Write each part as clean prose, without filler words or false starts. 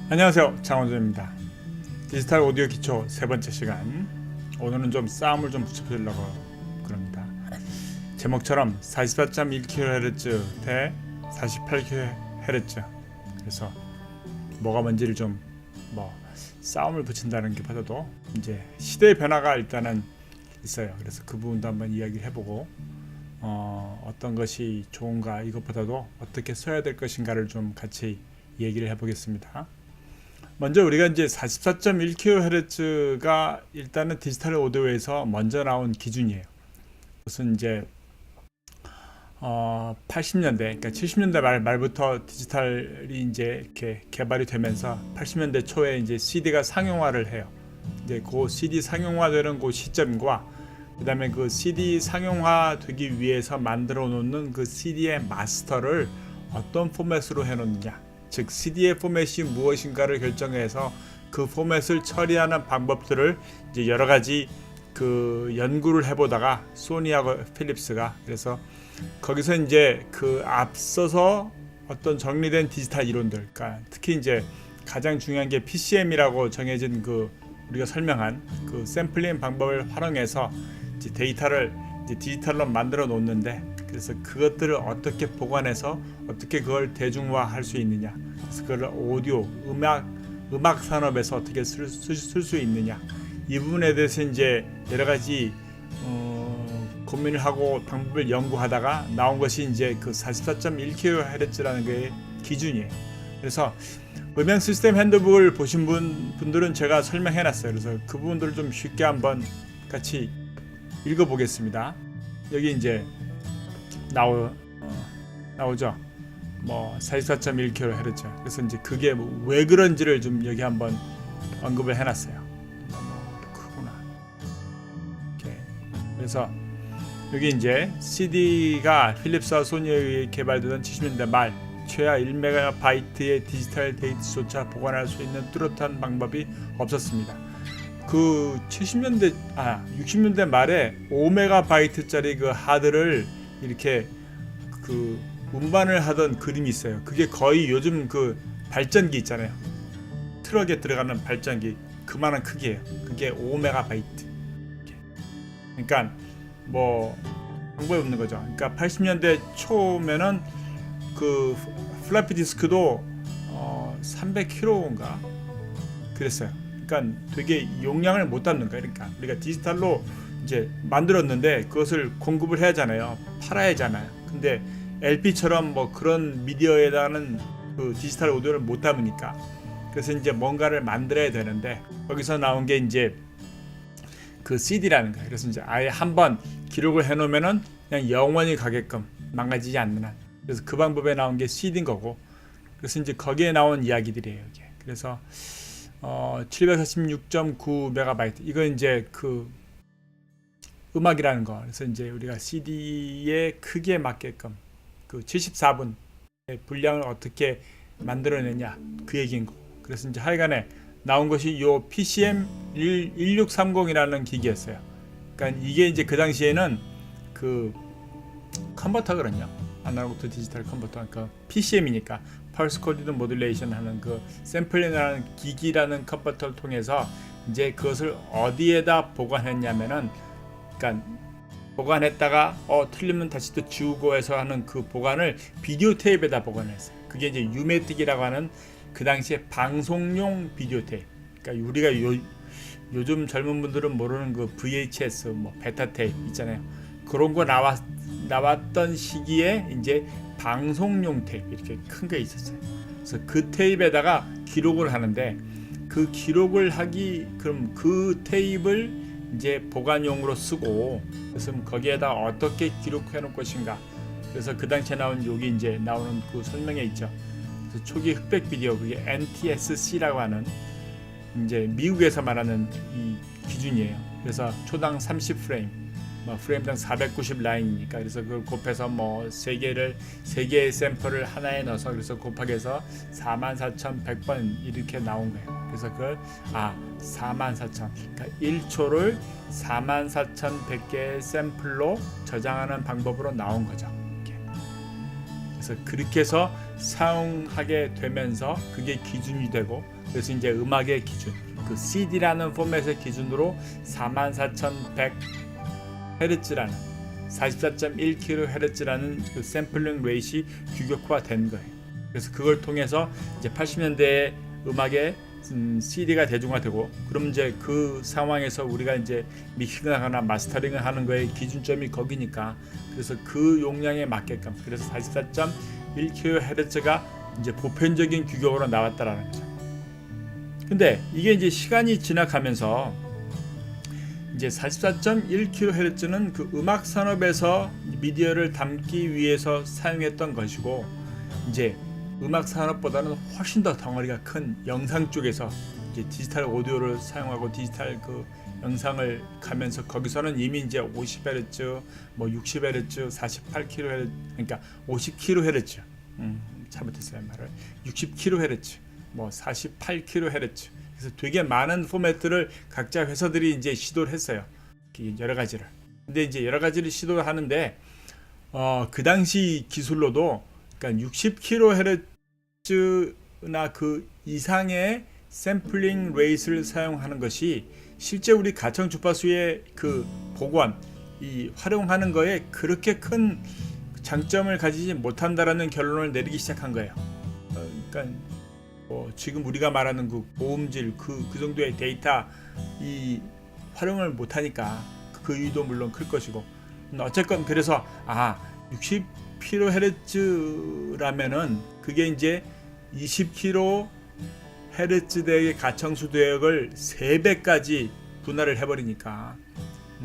안녕하세요, 장원준입니다. 디지털 오디오 기초 세 번째 시간. 오늘은 좀 싸움을 좀 붙여보려고 그럽니다. 제목처럼 44.1kHz 대 48kHz. 그래서 뭐가 뭔지를 좀 싸움을 붙인다는 게 보다도 이제 시대의 변화가 일단은 있어요. 그래서 그 부분도 한번 이야기를 해보고 어떤 것이 좋은가 이것보다도 어떻게 써야 될 것인가를 좀 같이 얘기를 해보겠습니다. 먼저 우리가 이제 44.1kHz가 일단은 디지털 오디오에서 먼저 나온 기준이에요. 그것은 이제 80년대, 그러니까 70년대 말부터 디지털이 이제 이렇게 개발이 되면서 80년대 초에 이제 CD가 상용화를 해요. 이제 그 CD 상용화되는 그 시점과 그다음에 그 CD 상용화 되기 위해서 만들어 놓는 그 CD의 마스터를 어떤 포맷으로 해 놓느냐. 즉 CD의 포맷이 무엇인가를 결정해서 그 포맷을 처리하는 방법들을 이제 여러 가지 그 연구를 해보다가 소니하고 필립스가 그래서 거기서 이제 그 앞서서 어떤 정리된 디지털 이론들, 그러니까 특히 이제 가장 중요한 게 PCM이라고 정해진 그 우리가 설명한 그 샘플링 방법을 활용해서 이제 데이터를 이제 디지털로 만들어 놓는데 그래서 그것들을 어떻게 보관해서 어떻게 그걸 대중화할 수 있느냐, 그래서 그걸 오디오, 음악 산업에서 어떻게 쓸 수 있느냐 이 부분에 대해서 이제 여러 가지 고민을 하고 방법을 연구하다가 나온 것이 이제 그 44.1kHz라는 게 기준이에요. 그래서 음향 시스템 핸드북을 보신 분들은 제가 설명해놨어요. 그래서 그 부분들을 좀 쉽게 한번 같이 읽어보겠습니다. 여기 이제 나오죠. 44.1kHz. 그래서 이제 그게 왜 그런지를 좀 여기 한번 언급을 해놨어요. 너무 크구나. 이렇게. 그래서 여기 이제 CD가 필립스와 소니에 의해 개발되던 70년대 말 최하 1MB의 디지털 데이터조차 보관할 수 있는 뚜렷한 방법이 없었습니다. 그 60년대 말에 5MB짜리 그 하드를 이렇게 그 운반을 하던 그림이 있어요. 그게 거의 요즘 그 발전기 있잖아요. 트럭에 들어가는 발전기 그만한 크기예요. 그게 5MB. 그러니까 방법이 없는 거죠. 그러니까 80년대 초면은 그 플라피 디스크도 300kg인가 그랬어요. 그러니까 되게 용량을 못 담는 거예요. 그러니까 우리가 디지털로 이제 만들었는데 그것을 공급을 해야 하잖아요. 팔아야 하잖아요. 근데 LP처럼 그런 미디어에다는 그 디지털 오디오를 못 담으니까 그래서 이제 뭔가를 만들어야 되는데 거기서 나온 게 이제 그 CD라는 거예요. 그래서 이제 아예 한번 기록을 해놓으면은 그냥 영원히 가게끔 망가지지 않는 한. 그래서 그 방법에 나온 게 CD인 거고. 그래서 이제 거기에 나온 이야기들이에요. 이게. 그래서 746.9MB 이건 이제 그 음악이라는 거. 그래서 이제 우리가 CD의 크기에 맞게끔 그 74분의 분량을 어떻게 만들어내냐 그 얘기인 거. 그래서 이제 하여간에 나온 것이 요 PCM 1630이라는 기기였어요. 그러니까 이게 이제 그 당시에는 그 컨버터거든요. 아날로그 투 디지털 컨버터. 그러니까 PCM이니까 펄스 코디드 모듈레이션 하는 그 샘플링이라는 기기라는 컨버터를 통해서 이제 그것을 어디에다 보관했냐면은 그러니까 보관했다가 틀리면 다시 또 지우고 해서 하는 그 보관을 비디오 테이프에다 보관했어요. 그게 이제 유메틱이라고 하는 그 당시에 방송용 비디오 테이프. 그러니까 우리가 요즘 젊은 분들은 모르는 그 VHS, 베타 테이프 있잖아요. 그런 거 나왔던 시기에 이제 방송용 테이프 이렇게 큰 게 있었어요. 그래서 그 테이프에다가 기록을 하는데 그 기록을 그럼 그 테이프를 이제 보관용으로 쓰고 그래서 거기에다 어떻게 기록해 놓을 것인가. 그래서 그 당시에 나온 여기 이제 나오는 그 설명에 있죠. 그래서 초기 흑백 비디오 그게 NTSC라고 하는 이제 미국에서 말하는 이 기준이에요. 그래서 초당 30프레임, 프레임당 490 라인이니까 그래서 그걸 곱해서 세 개의 샘플을 하나에 넣어서 그래서 곱하기해서 44,100번 이렇게 나온 거예요. 그래서 그걸 44,000 그러니까 1초를 44,100개의 샘플로 저장하는 방법으로 나온 거죠. 그래서 그렇게 해서 사용하게 되면서 그게 기준이 되고, 그래서 이제 음악의 기준, 그 CD라는 포맷의 기준으로 44,100Hz라는 44.1kHz라는 그 샘플링 레이시 규격화된 거예요. 그래서 그걸 통해서 이제 80년대에 음악의 CD가 대중화되고, 그럼 이제 그 상황에서 우리가 이제 믹싱을 하거나 마스터링을 하는 거에 기준점이 거기니까, 그래서 그 용량에 맞게끔, 그래서 44.1kHz가 이제 보편적인 규격으로 나왔다라는 거죠. 근데 이게 이제 시간이 지나가면서 이제 44.1kHz는 그 음악 산업에서 미디어를 담기 위해서 사용했던 것이고, 이제 음악 산업보다는 훨씬 더 덩어리가 큰 영상 쪽에서 이제 디지털 오디오를 사용하고 디지털 그 영상을 가면서, 거기서는 이미 이제 50Hz, 뭐 60Hz, 48kHz, 그러니까 50kHz, 잘못했어요 말을, 60kHz, 뭐 48kHz, 그래서 되게 많은 포맷들을 각자 회사들이 이제 시도를 했어요. 여러 가지를. 근데 이제 여러 가지를 시도를 하는데, 그 당시 기술로도, 그러니까 60kHz나 그 이상의 샘플링 레이트를 사용하는 것이 실제 우리 가청 주파수의 그 복원, 이 활용하는 거에 그렇게 큰 장점을 가지지 못한다라는 결론을 내리기 시작한 거예요. 그러니까 지금 우리가 말하는 그 고음질 그 정도의 데이터 이 활용을 못하니까 그 이유도 물론 클 것이고, 어쨌건 그래서 60kHz라면은 그게 이제 20kHz대의 가청수 대역을 3배까지 분할을 해버리니까,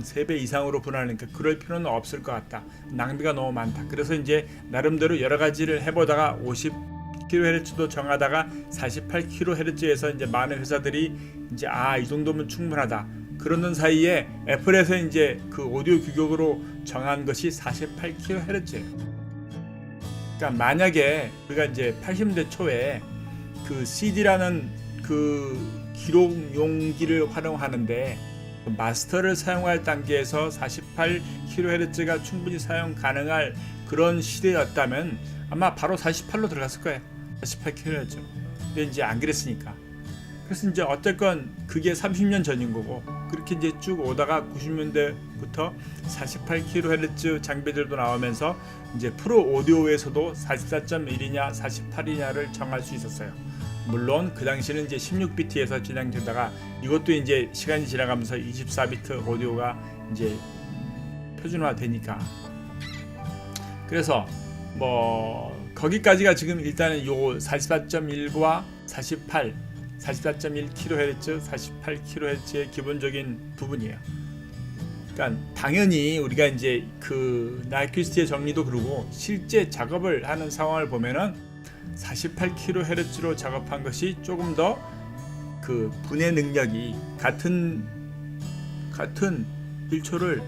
3배 이상으로 분할하니까 그럴 필요는 없을 것 같다. 낭비가 너무 많다. 그래서 이제 나름대로 여러 가지를 해보다가 50kHz도 정하다가 48kHz에서 이제 많은 회사들이 이제 이 정도면 충분하다. 그러는 사이에 애플에서 이제 그 오디오 규격으로 정한 것이 48kHz예요. 그러니까 만약에 우리가 이제 80년대 초에 그 CD라는 그 기록 용기를 활용하는데 마스터를 사용할 단계에서 48kHz가 충분히 사용 가능할 그런 시대였다면 아마 바로 48로 들어갔을 거예요. 48kHz. 근데 이제 안 그랬으니까. 그래서 이제 어쨌건 그게 30년 전인 거고, 그렇게 이제 쭉 오다가 90년대부터 48kHz 장비들도 나오면서 이제 프로 오디오에서도 44.1이냐 48이냐를 정할 수 있었어요. 물론 그 당시는 이제 16비트에서 진행되다가 이것도 이제 시간이 지나가면서 24비트 오디오가 이제 표준화되니까. 그래서 뭐 거기까지가 지금 일단은 요 44.1과 44.1kHz, 48kHz의 기본적인 부분이에요. 그러니까 당연히 우리가 이제 그 나이큐스트의 정리도 그러고 실제 작업을 하는 상황을 보면은 48kHz로 작업한 것이 조금 더 그 분해 능력이 같은 1초를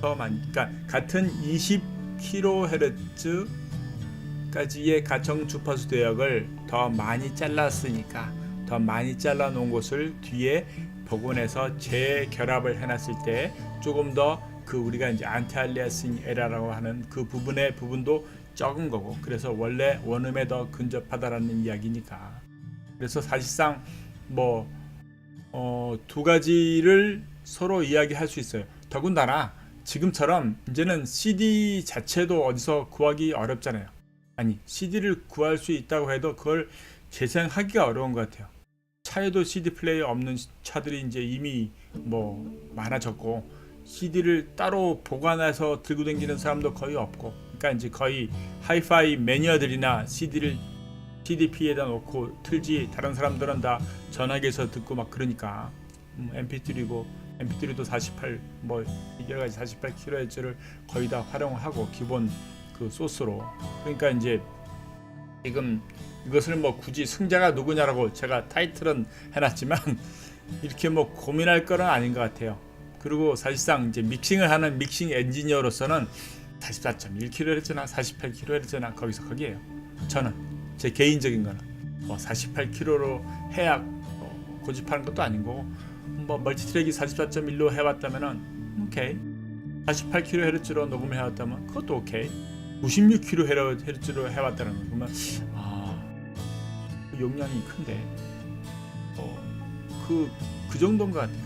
더 많이, 그러니까 같은 20kHz까지의 가청 주파수 대역을 더 많이 잘랐으니까, 더 많이 잘라 놓은 곳을 뒤에 복원해서 재결합을 해놨을 때 조금 더 그 우리가 이제 안티알리아싱 에러라고 하는 그 부분도 적은 거고, 그래서 원래 원음에 더 근접하다라는 이야기니까. 그래서 사실상 뭐 두 가지를 서로 이야기할 수 있어요. 더군다나 지금처럼 이제는 CD 자체도 어디서 구하기 어렵잖아요. 아니, CD를 구할 수 있다고 해도 그걸 재생하기가 어려운 것 같아요. 차에도 CD 플레이어 없는 차들이 이제 이미 뭐 많아졌고, CD를 따로 보관해서 들고 다니는 사람도 거의 없고, 그러니까 이제 거의 하이파이 매니아들이나 CD를 CDP에다 놓고 틀지, 다른 사람들은 다 전화기에서 듣고 막 그러니까 MP3도 48 뭐 여러 가지 48kHz를 거의 다 활용하고 기본 그 소스로. 그러니까 이제 지금 이것을 뭐 굳이 승자가 누구냐라고 제가 타이틀은 해놨지만 이렇게 뭐 고민할 거는 아닌 것 같아요. 그리고 사실상 이제 믹싱을 하는 믹싱 엔지니어로서는 44.1kHz나 48kHz나 거기에요. 저는 제 개인적인 거는 뭐 48kHz로 해야 고집하는 것도 아니고, 뭐 멀티트랙이 44.1로 해왔다면은 오케이, 48kHz로 녹음을 해왔다면 그것도 오케이. 96kHz로 해왔다는 거. 그러면 용량이 큰데 그 정도인 것 같아요.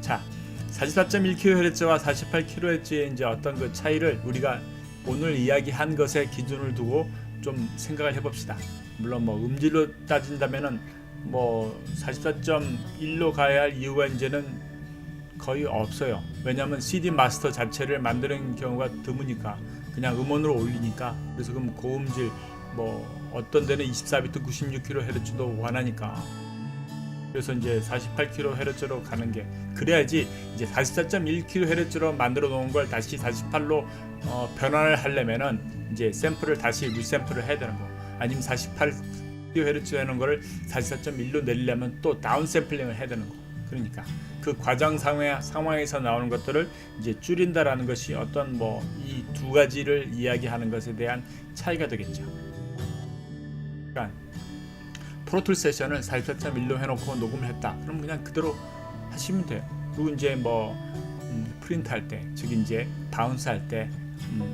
자, 44.1kHz와 48kHz의 이제 어떤 그 차이를 우리가 오늘 이야기한 것에 기준을 두고 좀 생각을 해봅시다. 물론 뭐 음질로 따진다면은 뭐 44.1로 가야 할 이유가 이제는 거의 없어요. 왜냐하면 CD 마스터 자체를 만드는 경우가 드무니까 그냥 음원으로 올리니까. 그래서 그럼 고음질 뭐 어떤 데는 24비트 96kHz도 원하니까. 그래서 이제 48kHz로 가는 게, 그래야지 이제 44.1kHz로 만들어 놓은 걸 다시 48로 변환을 하려면은 이제 샘플을 다시 리샘플을 해야 되는 거. 아니면 48kHz 하는 거를 44.1로 내리려면 또 다운 샘플링을 해야 되는 거. 그러니까 그 과정 상황에서 나오는 것들을 이제 줄인다라는 것이 어떤 뭐 이 두 가지를 이야기하는 것에 대한 차이가 되겠죠. 그러니까 프로툴 세션을 44.1로 해놓고 녹음을 했다. 그럼 그냥 그대로 하시면 돼요. 그리고 이제 뭐 프린트 할 때, 즉 이제 바운스 할 때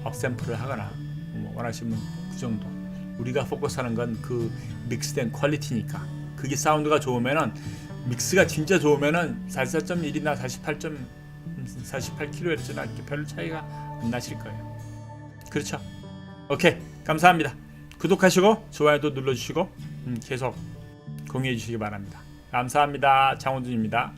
업샘플을 하거나 뭐 원하시면 그 정도. 우리가 포커스하는 건 그 믹스된 퀄리티니까. 그게 사운드가 좋으면은, 믹스가 진짜 좋으면은 44.1이나 48kHz나 이렇게 별 차이가 안 나실 거예요. 그렇죠? 오케이, 감사합니다. 구독하시고 좋아요도 눌러주시고 계속 공유해 주시기 바랍니다. 감사합니다. 장원준입니다.